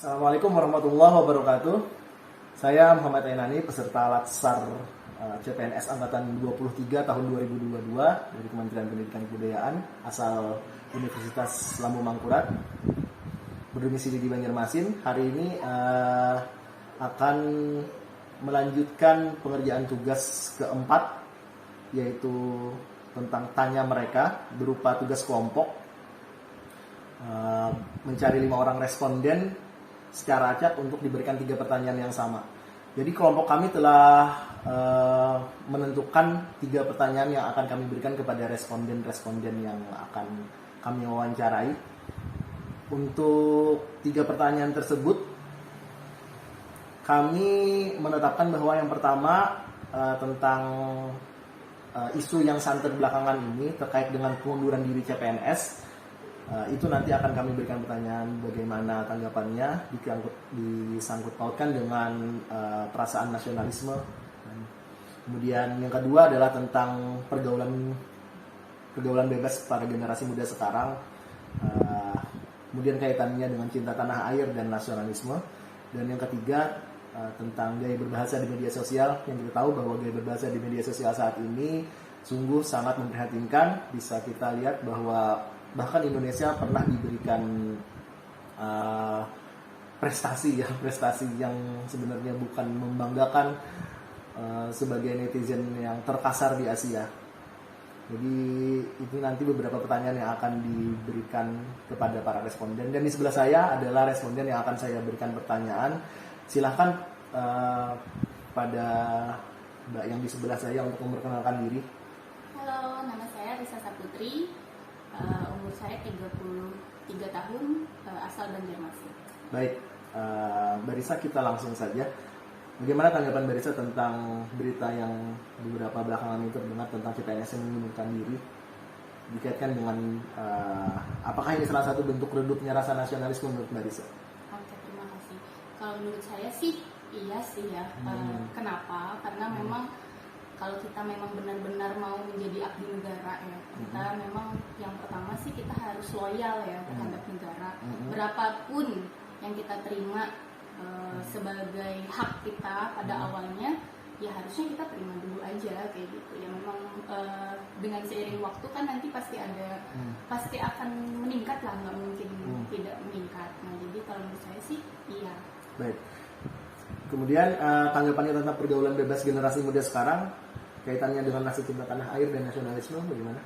Assalamualaikum warahmatullahi wabarakatuh. Saya Muhammad Ainani, peserta Latsar CPNS Angkatan 23 tahun 2022 dari Kementerian Pendidikan dan Kebudayaan, asal Universitas Lambung Mangkurat, berdomisili di Banjarmasin. Hari ini akan melanjutkan pengerjaan tugas keempat, yaitu tentang tanya mereka berupa tugas kelompok, mencari 5 orang responden secara acak untuk diberikan 3 pertanyaan yang sama. Jadi kelompok kami telah menentukan 3 pertanyaan yang akan kami berikan kepada responden-responden yang akan kami wawancarai. Untuk 3 pertanyaan tersebut, kami menetapkan bahwa yang pertama tentang isu yang santer belakangan ini terkait dengan pengunduran diri CPNS. Itu nanti akan kami berikan pertanyaan bagaimana tanggapannya disangkut pautkan dengan perasaan nasionalisme. Kemudian yang kedua adalah tentang pergaulan bebas pada generasi muda sekarang, kemudian kaitannya dengan cinta tanah air dan nasionalisme. Dan yang ketiga tentang gaya berbahasa di media sosial, yang kita tahu bahwa gaya berbahasa di media sosial saat ini sungguh sangat memprihatinkan. Bisa kita lihat bahwa bahkan Indonesia pernah diberikan prestasi yang sebenarnya bukan membanggakan sebagai netizen yang terkasar di Asia. Jadi ini nanti beberapa pertanyaan yang akan diberikan kepada para responden. Dan di sebelah saya adalah responden yang akan saya berikan pertanyaan. Silahkan pada Mbak yang di sebelah saya untuk memperkenalkan diri. Halo, nama saya Risa Saputri. Umur saya 33 tahun, asal Banjarmasin. Baik, Mbak Risa, kita langsung saja. Bagaimana tanggapan Mbak Risa tentang berita yang beberapa belakangan ini terdengar tentang CPNS yang mengundurkan diri, dikaitkan dengan apakah ini salah satu bentuk redupnya rasa nasionalisme menurut Mbak Risa? Oke, terima kasih. Kalau menurut saya sih iya sih ya. Kenapa? Karena memang kalau kita memang benar-benar mau menjadi abdi negara ya, kita memang yang pertama sih kita harus loyal ya terhadap negara. Berapapun yang kita terima sebagai hak kita pada awalnya, ya harusnya kita terima dulu aja kayak gitu. Ya memang dengan seiring waktu kan nanti pasti akan meningkat lah, nggak mungkin tidak meningkat. Nah jadi kalau menurut saya sih iya. Baik. Kemudian tanggapannya tentang pergaulan bebas generasi muda sekarang, kaitannya dengan rasa cinta tanah air dan nasionalisme bagaimana?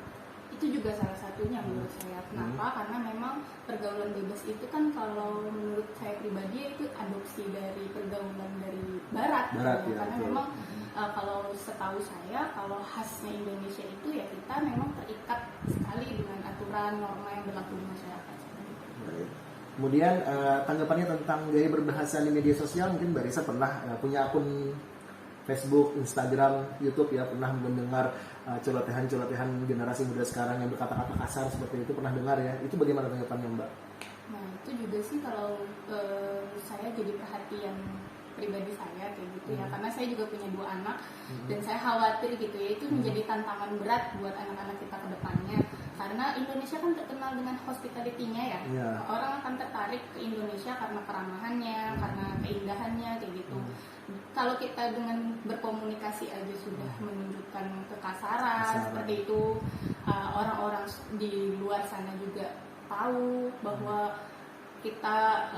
Itu juga salah satunya menurut saya. Kenapa? Karena memang pergaulan bebas itu kan kalau menurut saya pribadi itu adopsi dari pergaulan dari Barat ya. Karena memang kalau setahu saya, kalau khasnya Indonesia itu ya kita memang terikat sekali dengan aturan norma yang berlaku di masyarakat. Kemudian tanggapannya tentang gaya berbahasa di media sosial, mungkin Mbak Risa pernah punya akun Facebook, Instagram, YouTube ya, pernah mendengar celotehan-celotehan generasi muda sekarang yang berkata-kata kasar seperti itu, pernah dengar ya? Itu bagaimana tanggapannya Mbak? Nah itu juga sih kalau saya jadi perhatian pribadi saya kayak gitu ya, karena saya juga punya 2 anak dan saya khawatir gitu ya, itu menjadi tantangan berat buat anak-anak kita ke depannya. Karena Indonesia kan terkenal dengan hospitality-nya ya. Orang akan tertarik ke Indonesia karena keramahannya, karena keindahannya kayak gitu. Kalau kita dengan berkomunikasi aja sudah menunjukkan kekasaran seperti itu, orang-orang di luar sana juga tahu bahwa kita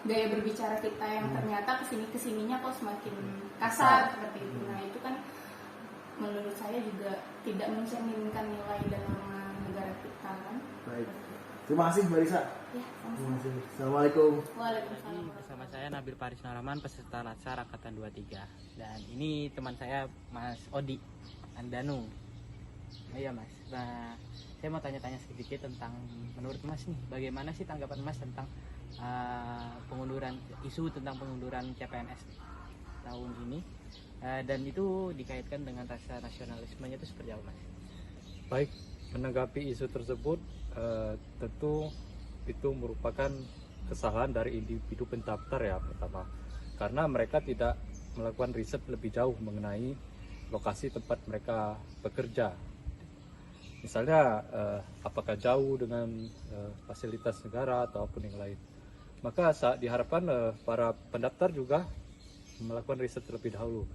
gaya berbicara kita yang ternyata kesininya kok semakin kasar seperti itu. Nah itu kan menurut saya juga tidak mencerminkan nilai dan nama negara kita kan. Baik, terima kasih Mbak Risa. Ya, sama-sama. Assalamualaikum. Waalaikumsalam. Bersama saya Nabil Paris Naraman, peserta Latsar Angkatan 23. Dan ini teman saya Mas Odi Andanu. Iya Mas. Nah, saya mau tanya-tanya sedikit tentang menurut Mas nih, bagaimana sih tanggapan Mas tentang isu tentang pengunduran CPNS tahun ini, dan itu dikaitkan dengan rasa nasionalismenya itu seperti apa Mas? Baik, menanggapi isu tersebut, tentu itu merupakan kesalahan dari individu pendaftar ya pertama, karena mereka tidak melakukan riset lebih jauh mengenai lokasi tempat mereka bekerja. Misalnya apakah jauh dengan fasilitas negara ataupun yang lain. Maka diharapkan para pendaftar juga melakukan riset terlebih dahulu.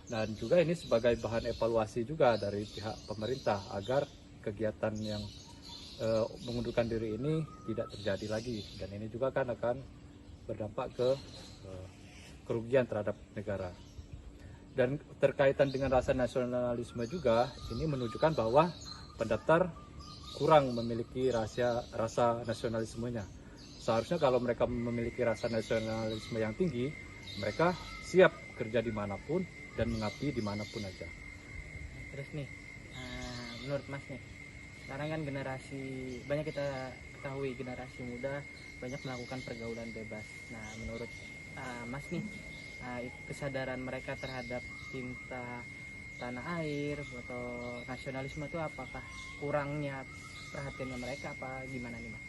Dan juga ini sebagai bahan evaluasi juga dari pihak pemerintah agar kegiatan yang mengundurkan diri ini tidak terjadi lagi. Dan ini juga kan akan berdampak ke kerugian terhadap negara. Dan terkaitan dengan rasa nasionalisme juga, ini menunjukkan bahwa pendaftar kurang memiliki rasa nasionalismenya. Seharusnya kalau mereka memiliki rasa nasionalisme yang tinggi, mereka siap kerja dimanapun dan mengabdi dimanapun aja. Terus nih, menurut Mas nih, sekarang kan banyak kita ketahui generasi muda banyak melakukan pergaulan bebas. Nah, menurut Mas nih, kesadaran mereka terhadap cinta tanah air atau nasionalisme itu apakah kurangnya perhatiannya mereka apa gimana nih Mas?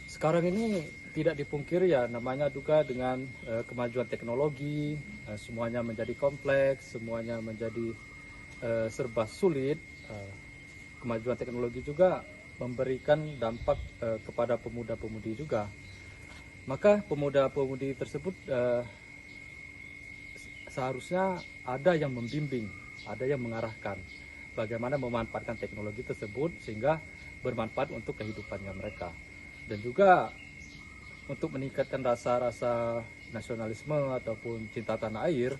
Sekarang ini tidak dipungkiri ya, namanya juga dengan kemajuan teknologi, semuanya menjadi kompleks, semuanya menjadi serba sulit. Kemajuan teknologi juga memberikan dampak kepada pemuda-pemudi juga. Maka pemuda-pemudi tersebut seharusnya ada yang membimbing, ada yang mengarahkan bagaimana memanfaatkan teknologi tersebut sehingga bermanfaat untuk kehidupannya mereka. Dan juga untuk meningkatkan rasa-rasa nasionalisme ataupun cinta tanah air,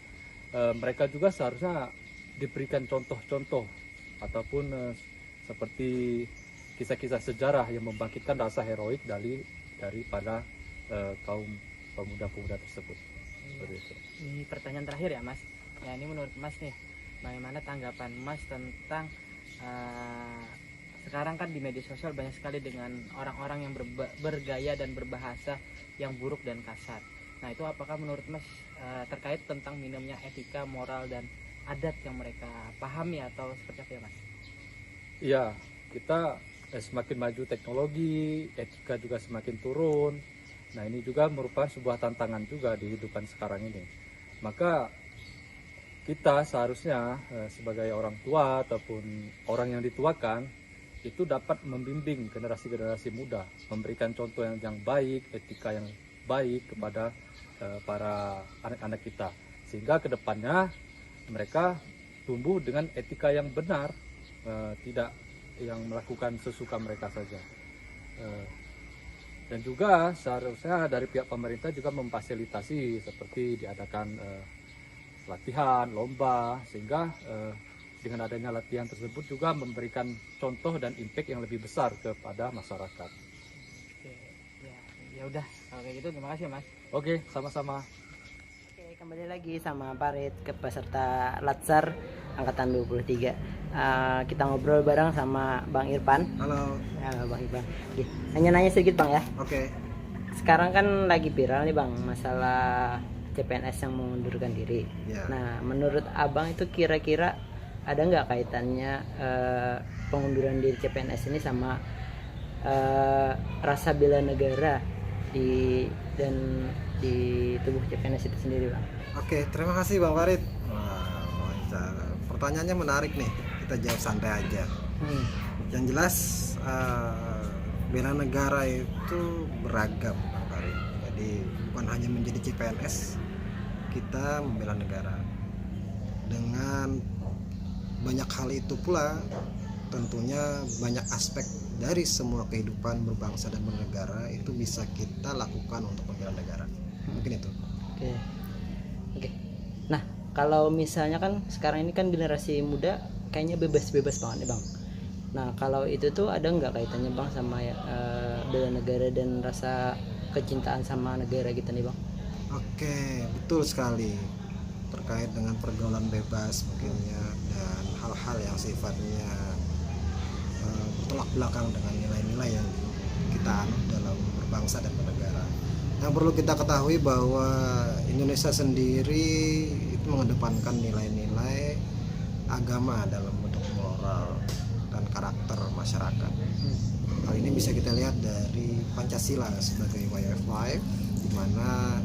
mereka juga seharusnya diberikan contoh-contoh ataupun seperti kisah-kisah sejarah yang membangkitkan rasa heroik daripada kaum pemuda-pemuda tersebut. Seperti itu. Ini pertanyaan terakhir ya Mas. Ya ini menurut Mas nih, bagaimana tanggapan Mas tentang sekarang kan di media sosial banyak sekali dengan orang-orang yang bergaya dan berbahasa yang buruk dan kasar. Nah itu apakah menurut Mas terkait tentang minimnya etika, moral dan adat yang mereka pahami atau seperti apa ya Mas? Iya, kita semakin maju teknologi, etika juga semakin turun. Nah ini juga merupakan sebuah tantangan juga di kehidupan sekarang ini. Maka kita seharusnya sebagai orang tua ataupun orang yang dituakan itu dapat membimbing generasi-generasi muda, memberikan contoh yang baik, etika yang baik kepada para anak-anak kita. Sehingga kedepannya mereka tumbuh dengan etika yang benar, tidak yang melakukan sesuka mereka saja. Dan juga seharusnya dari pihak pemerintah juga memfasilitasi seperti diadakan latihan, lomba, sehingga dengan adanya latihan tersebut juga memberikan contoh dan impact yang lebih besar kepada masyarakat. Oke, ya udah kalau kayak gitu terima kasih Mas. Oke, sama-sama. Oke, kembali lagi sama Farid ke peserta Latsar angkatan 23. Kita ngobrol bareng sama Bang Irfan. Halo. Ya, Bang Irfan. Oke, nanya sedikit Bang ya. Oke. Sekarang kan lagi viral nih Bang masalah CPNS yang mengundurkan diri. Ya. Nah, menurut Abang itu kira-kira ada nggak kaitannya pengunduran diri CPNS ini sama rasa bela negara di tubuh CPNS itu sendiri Bang? Oke, terima kasih Bang Farid. Wah, pertanyaannya menarik nih. Kita jawab santai aja. Yang jelas bela negara itu beragam Bang Farid. Jadi bukan hanya menjadi CPNS, kita membela negara. Dengan banyak hal itu pula tentunya banyak aspek dari semua kehidupan berbangsa dan bernegara itu bisa kita lakukan untuk membela negara. Mungkin itu. Oke. Nah, kalau misalnya kan sekarang ini kan generasi muda kayaknya bebas-bebas banget nih Bang. Nah, kalau itu tuh ada nggak kaitannya Bang sama bela negara dan rasa kecintaan sama negara gitu nih Bang? Oke, betul sekali. Terkait dengan pergaulan bebas mungkinnya dan hal-hal yang sifatnya bertolak belakang dengan nilai-nilai yang kita anut dalam berbangsa dan bernegara. Yang perlu kita ketahui bahwa Indonesia sendiri itu mengedepankan nilai-nilai agama dalam bentuk moral dan karakter masyarakat. Hal ini bisa kita lihat dari Pancasila sebagai way of life, di mana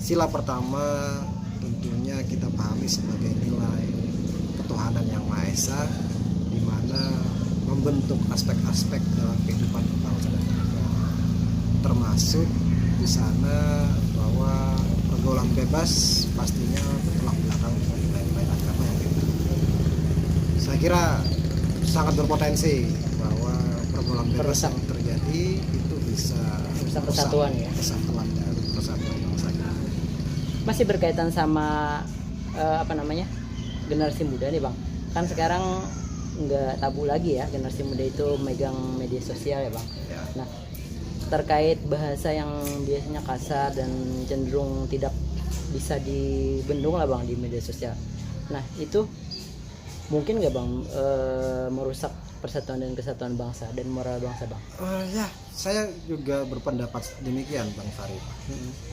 sila pertama tentunya kita pahami sebagai nilai ketuhanan yang Maha Esa, di mana membentuk aspek-aspek dalam kehidupan berbangsa dan bernegara, termasuk di sana bahwa pergaulan bebas pastinya bertolak belakang dengan nilai-nilai agama yang kita. Saya kira sangat berpotensi bahwa pergaulan bebas yang terjadi itu bisa Merusak kesatuan ya. Kesatuan dan persatuan bangsa kita. Masih berkaitan sama generasi muda nih bang, kan sekarang nggak tabu lagi ya generasi muda itu megang media sosial ya bang. Ya. Nah, terkait bahasa yang biasanya kasar dan cenderung tidak bisa dibendung lah bang di media sosial. Nah, itu mungkin nggak bang merusak persatuan dan kesatuan bangsa dan moral bangsa bang? Ya, saya juga berpendapat demikian Bang Farid.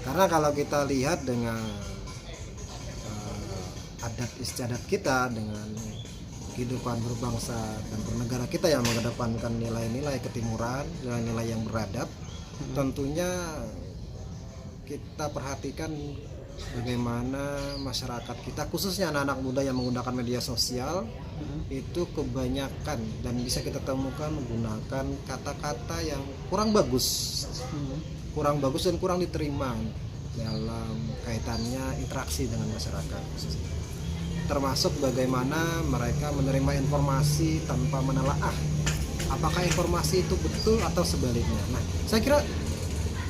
Karena kalau kita lihat dengan adat istiadat kita, dengan kehidupan berbangsa dan bernegara kita yang mengedepankan nilai-nilai ketimuran, nilai-nilai yang beradab, tentunya kita perhatikan bagaimana masyarakat kita, khususnya anak-anak muda yang menggunakan media sosial, itu kebanyakan dan bisa kita temukan menggunakan kata-kata yang kurang bagus dan kurang diterima dalam kaitannya interaksi dengan masyarakat, termasuk bagaimana mereka menerima informasi tanpa menelaah apakah informasi itu betul atau sebaliknya. Nah, saya kira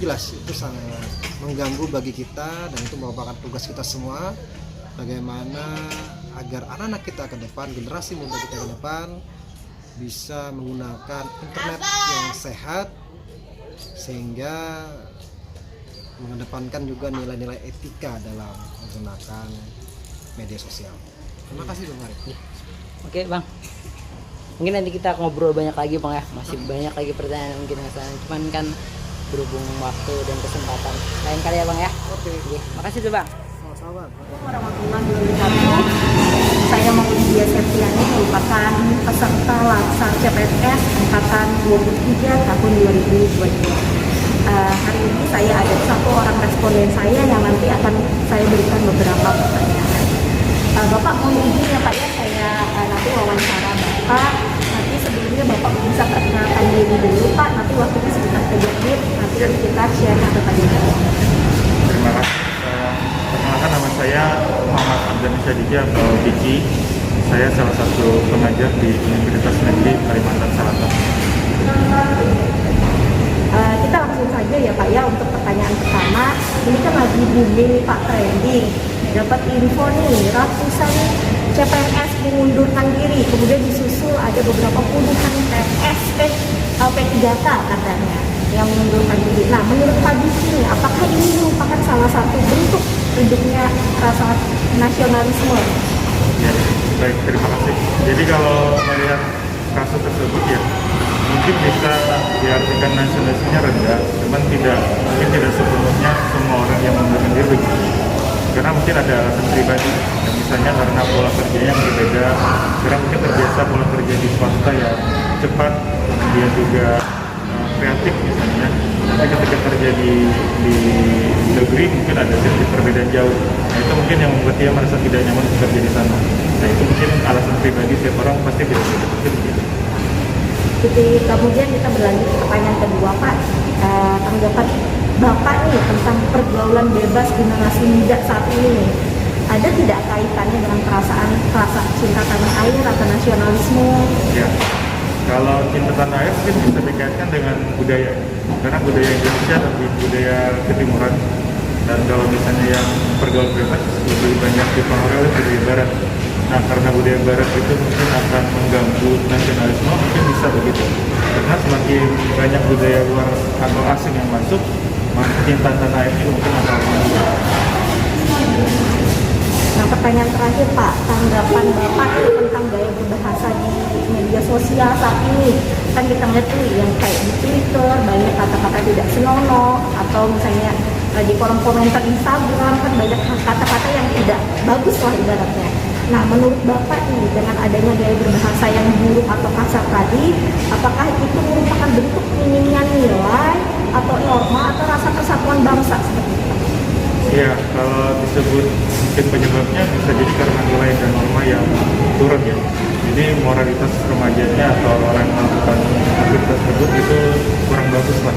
jelas itu sangat mengganggu bagi kita, dan itu merupakan tugas kita semua bagaimana agar anak-anak kita ke depan, generasi muda kita ke depan bisa menggunakan internet yang sehat sehingga mengedepankan juga nilai-nilai etika dalam menggunakan media sosial. Terima kasih Bang Arif. Oke bang, mungkin nanti kita ngobrol banyak lagi bang ya, masih banyak lagi pertanyaan mungkin yang sana, cuman kan berhubung waktu dan kesempatan lain kali ya bang ya. Oke. Makasih tuh bang. Sama-sama. Warahmatullahi wabarakatuh. Saya Maulidia Septiani merupakan peserta Latsar CPNS angkatan 23 tahun 2022. Hari ini saya ada satu orang responden saya yang nanti akan saya berikan beberapa pertanyaan. Bapak mohon izin ya Pak ya, saya nanti wawancara Bapak. Nanti sebelumnya Bapak bisa perkenalkan diri dulu Pak, nanti waktunya sekitar 3 menit, nanti kita share pertanyaan. Terima kasih. Perkenalkan, nama saya Muhammad Abdan Syadiki atau Diki. Saya salah satu pengajar di Universitas Negeri Kalimantan Selatan. Kita langsung saja ya Pak ya untuk pertanyaan pertama. Ini kan lagi booming Pak, trending. Dapat info nih, ratusan CPNS mengundurkan diri, kemudian disusul ada beberapa puluhan PNS P3K katanya yang mengundurkan diri. Nah, menurut Pak Diki, apakah ini merupakan salah satu bentuk redupnya rasa nasionalisme? Ya, baik, terima kasih. Jadi kalau melihat kasus tersebut ya, mungkin bisa diartikan nasionalismenya rendah, cuman mungkin tidak sepenuhnya semua orang yang mengundurkan diri. Karena mungkin ada alasan pribadi, ya, misalnya karena pola kerjanya berbeda, karena mungkin terbiasa pola kerja di swasta yang cepat, kemudian juga kreatif misalnya. Tapi ketika kerja di negeri mungkin ada sedikit perbedaan jauh. Nah, itu mungkin yang membuat dia merasa tidak nyaman bekerja di sana. Nah, itu mungkin alasan pribadi setiap orang pasti beda-beda. Jadi kemudian kita berlanjut ke pertanyaan kedua Pak, tanggapan Bapak nih tentang pergaulan bebas generasi muda saat ini, ada tidak kaitannya dengan perasaan cinta tanah air atau nasionalisme? Ya, kalau cinta tanah air mungkin bisa dikaitkan dengan budaya, karena budaya Indonesia lebih budaya ketimuran, dan kalau misalnya yang pergaulan bebas lebih banyak dipengaruhi oleh budaya barat. Nah, karena budaya barat itu mungkin akan mengganggu nasionalisme, mungkin bisa begitu. Karena semakin banyak budaya luar atau asing yang masuk, maka cinta tanah air itu mungkin akan menurun. Nah, pertanyaan terakhir Pak, tanggapan Bapak tentang gaya berbahasa di media sosial saat ini. Kan kita ngeliat tuh yang kayak di Twitter, banyak kata-kata tidak senonoh, atau misalnya di kolom komentar Instagram kan banyak kata-kata yang tidak bagus lah ibaratnya. Nah, menurut Bapak nih, dengan adanya gaya berbahasa yang buruk atau kasar tadi, apakah itu merupakan bentuk minimnya nilai atau norma atau rasa persatuan bangsa seperti itu? Ya, kalau disebut mungkin penyebabnya bisa jadi karena nilai dan norma yang turun ya. Jadi moralitas remajanya atau orang yang melakukan aktivitas tersebut itu kurang bagus lah.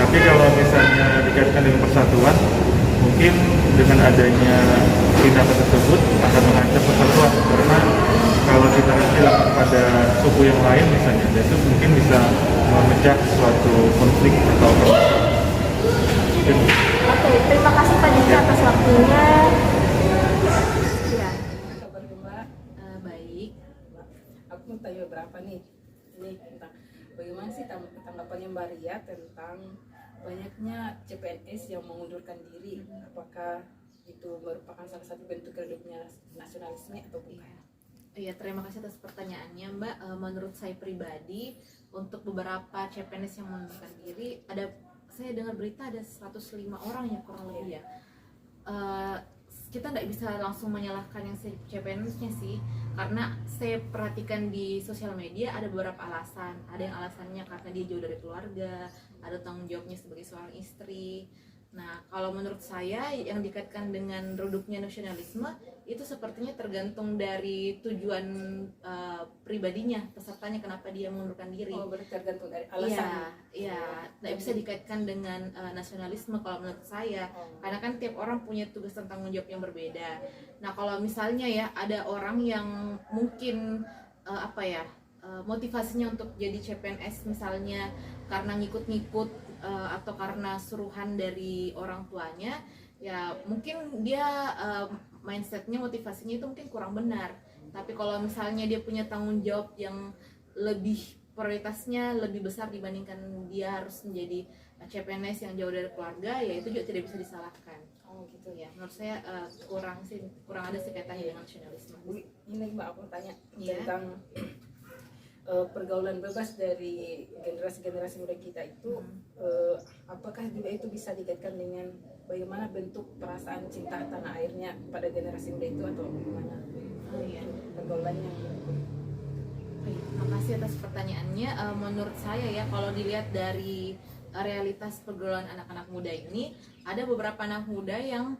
Tapi Tapi kalau misalnya dikaitkan dengan persatuan, mungkin dengan adanya tindakan tersebut akan mengancam persatuan, karena kalau kita dilakukan pada suku yang lain misalnya, itu mungkin bisa memecah suatu konflik atau permasalahan. Oke, terima kasih Pak Dika atas waktunya. Ya. Kabar Mbak, baik. Aku mau tanya beberapa nih. Ini tentang bagaimana sih tanggapannya Mbak Ria tentang banyaknya CPNS yang mengundurkan diri. Apakah itu merupakan salah satu bentuk redupnya nasionalisme atau bukan? Iya, terima kasih atas pertanyaannya Mbak. Menurut saya pribadi, untuk beberapa CPNS yang mengundurkan diri, saya dengar berita ada 105 orang ya kurang lebih ya. Kita nggak bisa langsung menyalahkan yang CPNS-nya sih, karena saya perhatikan di sosial media ada beberapa alasan. Ada yang alasannya karena dia jauh dari keluarga, ada tanggung jawabnya sebagai seorang istri. Nah, kalau menurut saya yang dikaitkan dengan redupnya nasionalisme itu sepertinya tergantung dari tujuan pribadinya, pesertanya kenapa dia mengundurkan diri. Oh, berarti tergantung dari alasan. Iya, tidak bisa dikaitkan dengan nasionalisme kalau menurut saya, karena kan tiap orang punya tugas dan tanggung jawab yang berbeda. Nah, kalau misalnya ya ada orang yang mungkin motivasinya untuk jadi CPNS misalnya karena ngikut-ngikut atau karena suruhan dari orang tuanya, ya mungkin dia mindsetnya, motivasinya itu mungkin kurang benar. Tapi kalau misalnya dia punya tanggung jawab yang lebih, prioritasnya lebih besar dibandingkan dia harus menjadi CPNS yang jauh dari keluarga, ya itu juga tidak bisa disalahkan. Oh gitu Ya, menurut saya kurang ada sih kaitannya dengan nasionalisme. Ini Mbak, aku tanya Iya. tentang pergaulan bebas dari generasi-generasi muda kita itu, apakah juga itu bisa dikaitkan dengan bagaimana bentuk perasaan cinta tanah airnya pada generasi muda itu, atau bagaimana pergaulannya? Terima kasih atas pertanyaannya. Menurut saya ya, kalau dilihat dari realitas pergaulan anak-anak muda ini, ada beberapa anak muda yang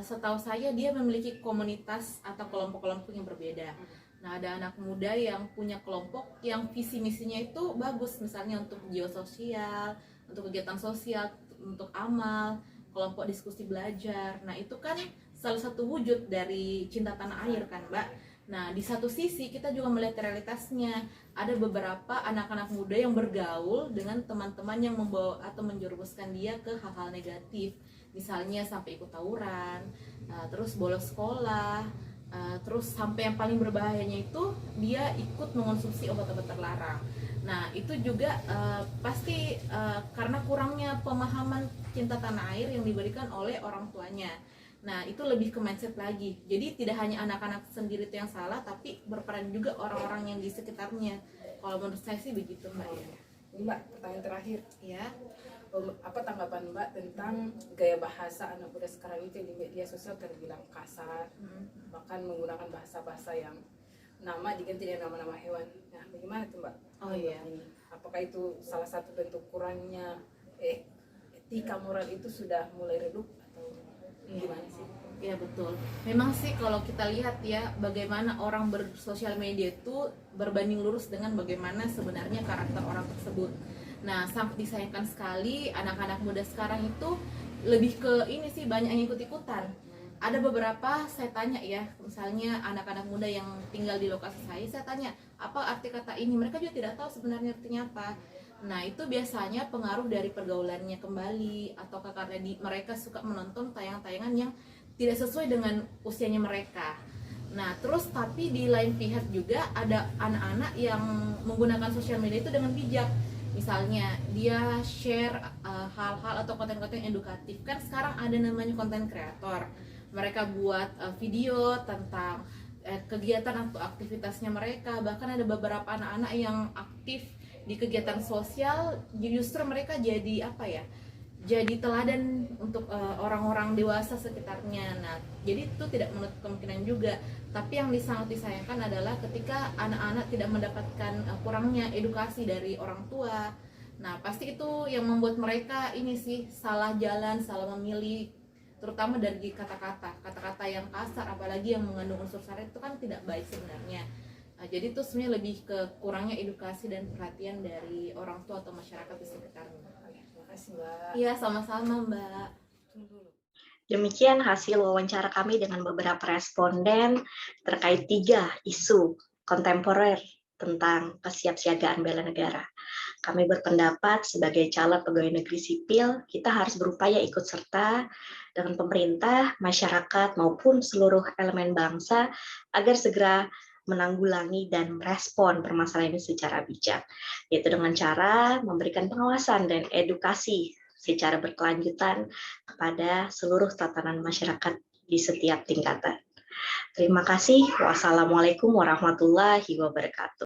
setahu saya dia memiliki komunitas atau kelompok-kelompok yang berbeda. Nah, ada anak muda yang punya kelompok yang visi misinya itu bagus, misalnya untuk geososial, untuk kegiatan sosial, untuk amal, kelompok diskusi belajar. Nah, itu kan salah satu wujud dari cinta tanah air kan, Mbak. Nah, di satu sisi kita juga melihat realitasnya. Ada beberapa anak-anak muda yang bergaul dengan teman-teman yang membawa atau menjerumuskan dia ke hal-hal negatif. Misalnya sampai ikut tawuran, terus bolos sekolah, terus sampai yang paling berbahayanya itu dia ikut mengonsumsi obat-obat terlarang. Nah, itu juga pasti karena kurangnya pemahaman cinta tanah air yang diberikan oleh orang tuanya. Nah, itu lebih ke mindset lagi. Jadi tidak hanya anak-anak sendiri itu yang salah, tapi berperan juga orang-orang yang di sekitarnya. Kalau menurut saya sih begitu, Mbak. Ini Mbak, pertanyaan terakhir. Ya. Apa tanggapan Mbak tentang gaya bahasa anak muda sekarang itu di media sosial terbilang kasar, bahkan menggunakan bahasa-bahasa yang nama diganti dengan nama-nama hewan. Nah, bagaimana tuh Mbak? Oh iya. Apakah itu salah satu bentuk kurangnya etika moral itu sudah mulai redup atau gimana sih? Ya betul. Memang sih kalau kita lihat ya bagaimana orang bersosial media itu berbanding lurus dengan bagaimana sebenarnya karakter orang tersebut. Nah, sangat disayangkan sekali anak-anak muda sekarang itu lebih ke ini sih, banyak yang ikut-ikutan. Ada beberapa saya tanya ya, misalnya anak-anak muda yang tinggal di lokasi saya tanya apa arti kata ini, mereka juga tidak tahu sebenarnya artinya apa. Nah, itu biasanya pengaruh dari pergaulannya kembali, atau karena mereka suka menonton tayangan-tayangan yang tidak sesuai dengan usianya mereka. Nah, terus tapi di lain pihak juga ada anak-anak yang menggunakan sosial media itu dengan bijak. Misalnya dia share hal-hal atau konten-konten edukatif. Kan sekarang ada namanya konten kreator. Mereka buat video tentang kegiatan atau aktivitasnya mereka. Bahkan ada beberapa anak-anak yang aktif di kegiatan sosial, justru mereka jadi jadi teladan untuk orang-orang dewasa sekitarnya. Nah, jadi itu tidak menutup kemungkinan juga. Tapi yang sangat disayangkan adalah ketika anak-anak tidak mendapatkan kurangnya edukasi dari orang tua. Nah, pasti itu yang membuat mereka ini sih salah jalan, salah memilih, terutama dari kata-kata yang kasar, apalagi yang mengandung unsur sara itu kan tidak baik sebenarnya. Jadi itu sebenarnya lebih ke kurangnya edukasi dan perhatian dari orang tua atau masyarakat di sekitarnya. Terima kasih kasih Mbak. Iya, sama-sama Mbak. Tunggu dulu. Demikian hasil wawancara kami dengan beberapa responden terkait 3 isu kontemporer tentang kesiapsiagaan bela negara. Kami berpendapat sebagai calon pegawai negeri sipil, kita harus berupaya ikut serta dengan pemerintah, masyarakat, maupun seluruh elemen bangsa agar segera menanggulangi dan merespon permasalahan ini secara bijak, yaitu dengan cara memberikan pengawasan dan edukasi secara berkelanjutan kepada seluruh tatanan masyarakat di setiap tingkatan. Terima kasih. Wassalamualaikum warahmatullahi wabarakatuh.